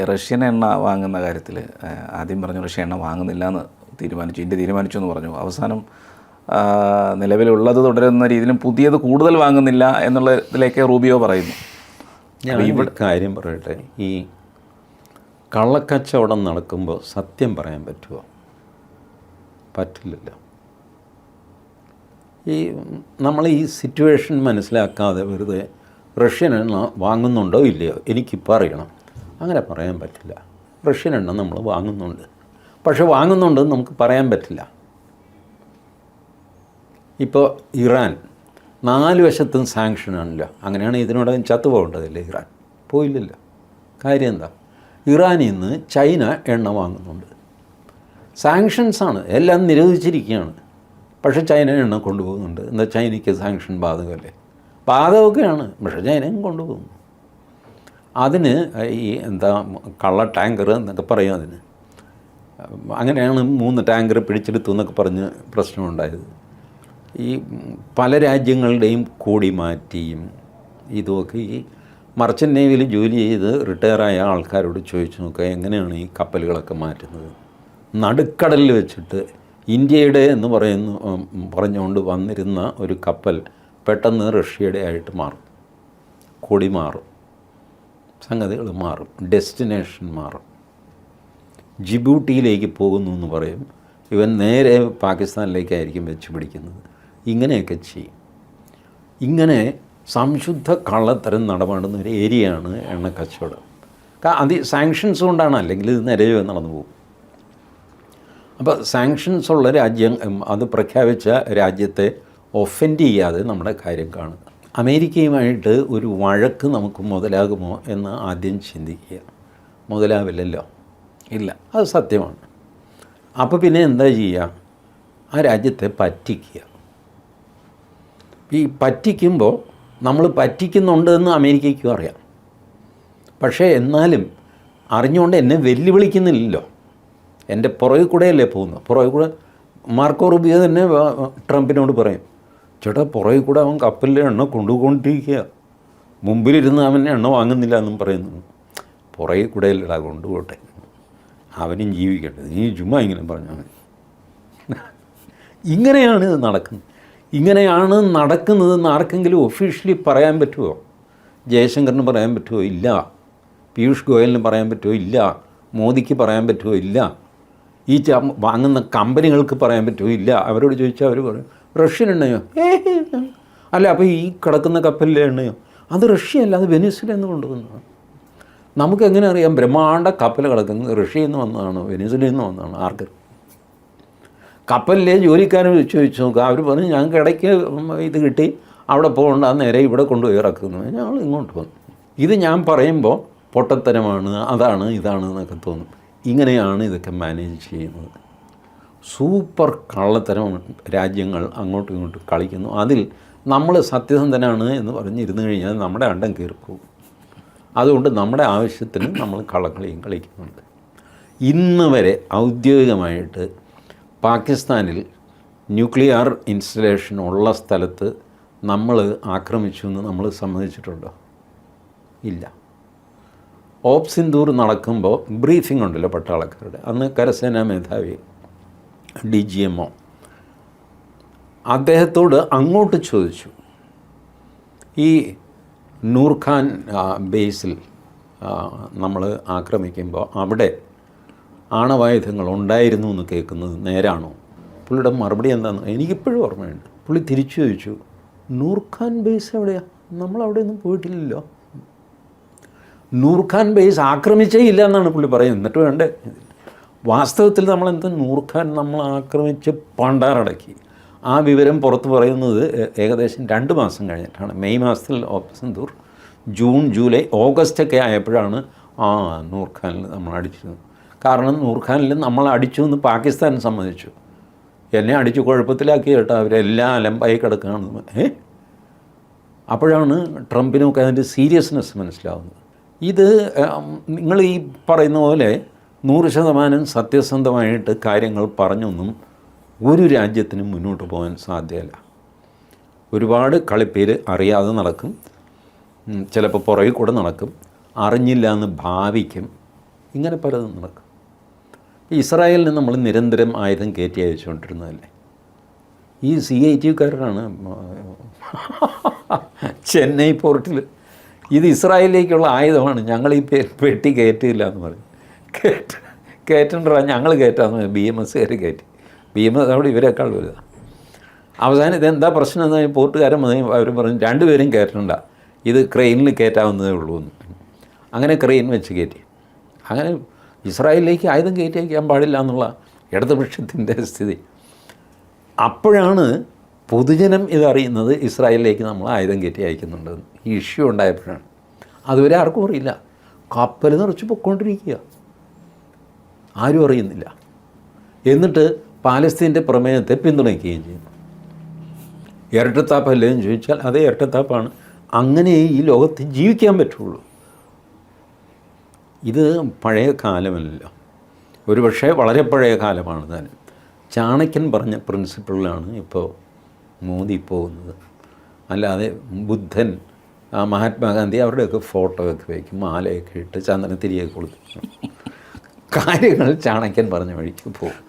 Russian എണ്ണ വാങ്ങുന്ന കാര്യത്തിൽ ആദ്യം പറഞ്ഞു റഷ്യ എണ്ണ വാങ്ങുന്നില്ല എന്ന് തീരുമാനിച്ചു, ഇന്ത്യ തീരുമാനിച്ചു എന്ന് പറഞ്ഞു. അവസാനം നിലവിലുള്ളത് തുടരുന്ന രീതിയിലും പുതിയത് കൂടുതൽ വാങ്ങുന്നില്ല എന്നുള്ളതിലേക്ക് റൂബിയോ പറയുന്നു. ഞാൻ ഇവിടെ കാര്യം പറയട്ടെ, ഈ കള്ളക്കച്ചവടം നടക്കുമ്പോൾ സത്യം പറയാൻ പറ്റുമോ? പറ്റില്ലല്ലോ. നമ്മൾ ഈ സിറ്റുവേഷൻ മനസ്സിലാക്കാതെ വെറുതെ റഷ്യൻ എണ്ണ വാങ്ങുന്നുണ്ടോ ഇല്ലയോ എനിക്കിപ്പോൾ അറിയണം, അങ്ങനെ പറയാൻ പറ്റില്ല. റഷ്യൻ എണ്ണ നമ്മൾ വാങ്ങുന്നുണ്ട്, പക്ഷെ വാങ്ങുന്നുണ്ടെന്ന് നമുക്ക് പറയാൻ പറ്റില്ല. ഇപ്പോൾ ഇറാൻ 4 വശത്തും സാങ്ഷനാണല്ലോ, അങ്ങനെയാണ് ഇതിനോടകം ചത്തുപോകേണ്ടതല്ലേ ഇറാൻ? പോയില്ലല്ലോ. കാര്യം എന്താ? ഇറാനിൽ നിന്ന് ചൈന എണ്ണ വാങ്ങുന്നുണ്ട്. സാങ്ഷൻസാണ്, എല്ലാം നിരോധിച്ചിരിക്കുകയാണ്. പക്ഷേ ചൈന എണ്ണ കൊണ്ടുപോകുന്നുണ്ട്. എന്താ, ചൈനയ്ക്ക് സാങ്ഷൻ ബാധകമല്ലേ? ബാധകമൊക്കെയാണ്, പക്ഷേ ചൈനയും കൊണ്ടുപോകുന്നു. അതിന് ഈ എന്താ കള്ള ടാങ്കർ എന്നൊക്കെ പറയും. അതിന് അങ്ങനെയാണ് 3 ടാങ്കർ പിടിച്ചെടുത്തു എന്നൊക്കെ പറഞ്ഞ് പ്രശ്നമുണ്ടായത്. ഈ പല രാജ്യങ്ങളുടെയും കോടി മാറ്റിയും ഇതുമൊക്കെ ഈ മർച്ചൻ്റ് നേവിയിൽ ജോലി ചെയ്ത് റിട്ടയറായ ആൾക്കാരോട് ചോദിച്ചു നോക്കുക, എങ്ങനെയാണ് ഈ കപ്പലുകളൊക്കെ മാറ്റുന്നത്? നടുക്കടലിൽ വെച്ചിട്ട് ഇന്ത്യയുടെ എന്ന് പറഞ്ഞുകൊണ്ട് വന്നിരുന്ന ഒരു കപ്പൽ പെട്ടെന്ന് റഷ്യയുടെ ആയിട്ട് മാറും, കൊടി മാറും, സംഗതികൾ മാറും, ഡെസ്റ്റിനേഷൻ മാറും. ജിബൂട്ടിയിലേക്ക് പോകുന്നു എന്ന് പറയും, ഇവൻ നേരെ പാകിസ്ഥാനിലേക്കായിരിക്കും വെച്ച് പിടിക്കുന്നത്. ഇങ്ങനെയൊക്കെ ചെയ്യും. ഇങ്ങനെ സംശുദ്ധ കള്ളത്തരം നടപാടുന്ന ഒരു ഏരിയയാണ് എണ്ണ കച്ചവടം. അത് സാങ്ഷൻസ് കൊണ്ടാണ്, അല്ലെങ്കിൽ ഇത് നിരയോ നടന്നു പോകും. അപ്പോൾ സാങ്ഷൻസ് ഉള്ള രാജ്യം, അത് പ്രഖ്യാപിച്ച രാജ്യത്തെ ഒഫൻഡ് ചെയ്യാതെ നമ്മുടെ കാര്യം കാണുക. അമേരിക്കയുമായിട്ട് ഒരു വഴക്ക് നമുക്ക് മുതലാകുമോ എന്ന് ആദ്യം ചിന്തിക്കുക. മുതലാവില്ലല്ലോ, ഇല്ല, അത് സത്യമാണ്. അപ്പോൾ പിന്നെ എന്താ ചെയ്യുക? ആ രാജ്യത്തെ പറ്റിക്കുക. ഈ പറ്റിക്കുമ്പോൾ നമ്മൾ പറ്റിക്കുന്നുണ്ട് എന്ന് അമേരിക്കയ്ക്കും അറിയാം. പക്ഷേ എന്നാലും അറിഞ്ഞുകൊണ്ട് എന്നെ വെല്ലുവിളിക്കുന്നില്ലല്ലോ. എൻ്റെ പുറകിൽ കൂടെയല്ലേ പോകുന്നത്. പുറകിൽ കൂടെ മാർക്കോ റൂബിയോ തന്നെ ട്രംപിനോട് പറയും, ചേട്ടാ പുറകിൽ കൂടെ അവൻ കപ്പലിലെ എണ്ണ കൊണ്ടുപോയിക്കൊണ്ടിരിക്കുക, മുമ്പിലിരുന്ന് അവൻ എണ്ണ വാങ്ങുന്നില്ല എന്നും പറയുന്നു. പുറകിൽ കൂടെയല്ലടാ, കൊണ്ടുപോട്ടെ, അവനും ജീവിക്കേണ്ടത്, നീ ചുമ്മാ ഇങ്ങനെ പറഞ്ഞാൽ മതി. ഇങ്ങനെയാണ് ഇത് നടക്കുന്നത്. ഇങ്ങനെയാണ് നടക്കുന്നതെന്ന് ആർക്കെങ്കിലും ഒഫീഷ്യലി പറയാൻ പറ്റുമോ? ജയശങ്കറിന് പറയാൻ പറ്റുമോ? ഇല്ല. പീയൂഷ് ഗോയലിന് പറയാൻ പറ്റുമോ? ഇല്ല. മോദിക്ക് പറയാൻ പറ്റുമോ? ഇല്ല. ഈ വാങ്ങുന്ന കമ്പനികൾക്ക് പറയാൻ പറ്റുമോ? ഇല്ല. അവരോട് ചോദിച്ചാൽ അവർ പറയും റഷ്യൻ എണ്ണയോ? അല്ല, അപ്പോൾ ഈ കിടക്കുന്ന കപ്പലിലെ എണ്ണയോ? അത് റഷ്യ അല്ല, അത് വെനിസ്വലയിൽ നിന്ന് കൊണ്ടുവന്നതാണ്. നമുക്കെങ്ങനെ അറിയാം? ബ്രഹ്മാണ്ഡ കപ്പൽ കിടക്കുന്നത് റഷ്യയിൽ നിന്ന് വന്നതാണോ വെനിസ്വലയിൽ നിന്ന് വന്നതാണോ? ആർക്കും. കപ്പലിലെ ജോലിക്കാരെ ചോദിച്ചു നോക്കുക, അവർ പറഞ്ഞു ഞങ്ങൾക്ക് ഇടയ്ക്ക് ഇത് കിട്ടി, അവിടെ പോകണ്ട, നേരെ ഇവിടെ കൊണ്ടുപോയി ഇറക്കുന്നു. ഞങ്ങൾ ഇങ്ങോട്ട് വന്നു. ഇത് ഞാൻ പറയുമ്പോൾ പൊട്ടത്തരമാണ്, അതാണ് ഇതാണ് എന്നൊക്കെ തോന്നും. ഇങ്ങനെയാണ് ഇതൊക്കെ മാനേജ് ചെയ്യുന്നത്. സൂപ്പർ കള്ളത്തരം രാജ്യങ്ങൾ അങ്ങോട്ടും ഇങ്ങോട്ടും കളിക്കുന്നു. അതിൽ നമ്മൾ സത്യസന്ധനാണ് എന്ന് പറഞ്ഞിരുന്നു കഴിഞ്ഞാൽ നമ്മുടെ അണ്ടം കീറിപ്പോകും. അതുകൊണ്ട് നമ്മുടെ ആവശ്യത്തിന് നമ്മൾ കള്ളക്കളിയും കളിക്കുന്നുണ്ട്. ഇന്ന് വരെ ഔദ്യോഗികമായിട്ട് പാകിസ്ഥാനിൽ ന്യൂക്ലിയർ ഇൻസ്റ്റലേഷൻ ഉള്ള സ്ഥലത്ത് നമ്മൾ ആക്രമിച്ചു എന്ന് നമ്മൾ സമ്മതിച്ചിട്ടുണ്ടോ? ഇല്ല. ഓപ്പ് സിന്ദൂർ നടക്കുമ്പോൾ ബ്രീഫിംഗ് ഉണ്ടല്ലോ പട്ടാളക്കാരുടെ, അന്ന് കരസേനാ മേധാവി DGMO അദ്ദേഹത്തോട് അങ്ങോട്ട് ചോദിച്ചു, ഈ നൂർഖാൻ ബേസിൽ നമ്മൾ ആക്രമിക്കുമ്പോൾ അവിടെ ആണവായുധങ്ങൾ ഉണ്ടായിരുന്നു എന്ന് കേൾക്കുന്നത് നേരാണോ? പുള്ളിയുടെ മറുപടി എന്താണെന്ന് എനിക്കിപ്പോഴും ഓർമ്മയുണ്ട്. പുള്ളി തിരിച്ചു ചോദിച്ചു, നൂർഖാൻ ബേസ് എവിടെയാണ്? നമ്മളവിടെയൊന്നും പോയിട്ടില്ലല്ലോ. നൂർഖാൻ ബേസ് ആക്രമിച്ചേ ഇല്ല എന്നാണ് പുള്ളി പറയുന്നത്. എന്നിട്ട് വേണ്ടേ, വാസ്തവത്തിൽ നമ്മളെന്താ നൂർഖാൻ നമ്മൾ ആക്രമിച്ച് പണ്ടാറടക്കി. ആ വിവരം പുറത്ത് പറയുന്നത് ഏകദേശം 2 മാസം കഴിഞ്ഞിട്ടാണ്. മെയ് മാസത്തിൽ ഓപ്പ് സിന്ദൂർ, ജൂൺ ജൂലൈ ഓഗസ്റ്റൊക്കെ ആയപ്പോഴാണ് നൂർഖാനിൽ നമ്മൾ അടിച്ചിരുന്നത്. കാരണം നൂർഖാനിൽ നമ്മൾ അടിച്ചു എന്ന് പാകിസ്ഥാൻ സമ്മതിച്ചു. എന്നെ അടിച്ചു കുഴപ്പത്തിലാക്കി കേട്ടോ, അവരെല്ലാം അലമ്പായി കിടക്കുകയാണ്. അപ്പോഴാണ് ട്രംപിനൊക്കെ അതിൻ്റെ സീരിയസ്നെസ് മനസ്സിലാവുന്നത്. ഇത് നിങ്ങൾ ഈ പറയുന്ന പോലെ 100% സത്യസന്ധമായിട്ട് കാര്യങ്ങൾ പറഞ്ഞൊന്നും ഒരു രാജ്യത്തിനും മുന്നോട്ട് പോകാൻ സാധ്യമല്ല. ഒരുപാട് കളിപ്പേര് അറിയാതെ നടക്കും, ചിലപ്പോൾ പുറകിൽ കൂടെ നടക്കും, അറിഞ്ഞില്ല എന്ന് ഭാവിക്കും. ഇങ്ങനെ പലതും നടക്കും. ഇസ്രായേലിന് നമ്മൾ നിരന്തരം ആയുധം കയറ്റി അയച്ചുകൊണ്ടിരുന്നതല്ലേ. ഈ CIT-കാരനാണ് ചെന്നൈ പോർട്ടിൽ ഇത് ഇസ്രായേലിലേക്കുള്ള ആയുധമാണ്, ഞങ്ങൾ ഈ പെട്ടി കയറ്റില്ല എന്ന് പറയും. കയറ്റണ്ട, ഞങ്ങൾ കയറ്റാന്ന് BMS കയറ്റി. BMS അവിടെ ഇവരെക്കാൾ വലുതാണ്. അവസാനം ഇതെന്താ പ്രശ്നം എന്ന് പോർട്ടുകാരൻ അവർ പറഞ്ഞു 2 പേരും കയറ്റണ്ട, ഇത് ക്രെയിനിൽ കയറ്റാവുന്നതേ ഉള്ളൂ എന്ന്. അങ്ങനെ ക്രെയിൻ വെച്ച് കയറ്റി. അങ്ങനെ ഇസ്രായേലിലേക്ക് ആയുധം കയറ്റി അയക്കാൻ പാടില്ല എന്നുള്ള ഇടതുപക്ഷത്തിൻ്റെ സ്ഥിതി. അപ്പോഴാണ് പൊതുജനം ഇതറിയുന്നത് ഇസ്രായേലിലേക്ക് നമ്മൾ ആയുധം കയറ്റി അയക്കുന്നുണ്ടെന്ന്. ഈ ഇഷ്യൂ ഉണ്ടായപ്പോഴാണ്. അതുവരെ ആർക്കും അറിയില്ല. കപ്പൽ നിറച്ച് പൊയ്ക്കൊണ്ടിരിക്കുക, ആരും അറിയുന്നില്ല. എന്നിട്ട് പാലസ്തീൻ്റെ പ്രമേയത്തെ പിന്തുണയ്ക്കുകയും ചെയ്യുന്നു. ഇരട്ടത്താപ്പല്ലേ എന്ന് ചോദിച്ചാൽ അതേ ഇരട്ടത്താപ്പാണ്. അങ്ങനെ ഈ ലോകത്ത് ജീവിക്കാൻ പറ്റുള്ളൂ. ഇത് പഴയ കാലമല്ല, ഒരു പക്ഷേ വളരെ പഴയ കാലമാണ് താനും. ചാണക്യൻ പറഞ്ഞ പ്രിൻസിപ്പിളിലാണ് ഇപ്പോൾ മോദി പോകുന്നത്. അല്ലാതെ ബുദ്ധൻ, മഹാത്മാഗാന്ധി അവരുടെയൊക്കെ ഫോട്ടോ ഒക്കെ വയ്ക്കും, മാലയൊക്കെ ഇട്ട് ചന്ദനത്തിരിയൊക്കെ കൊടുക്കും. കാര്യങ്ങൾ ചാണക്യൻ പറഞ്ഞ വഴിക്ക് പോകും.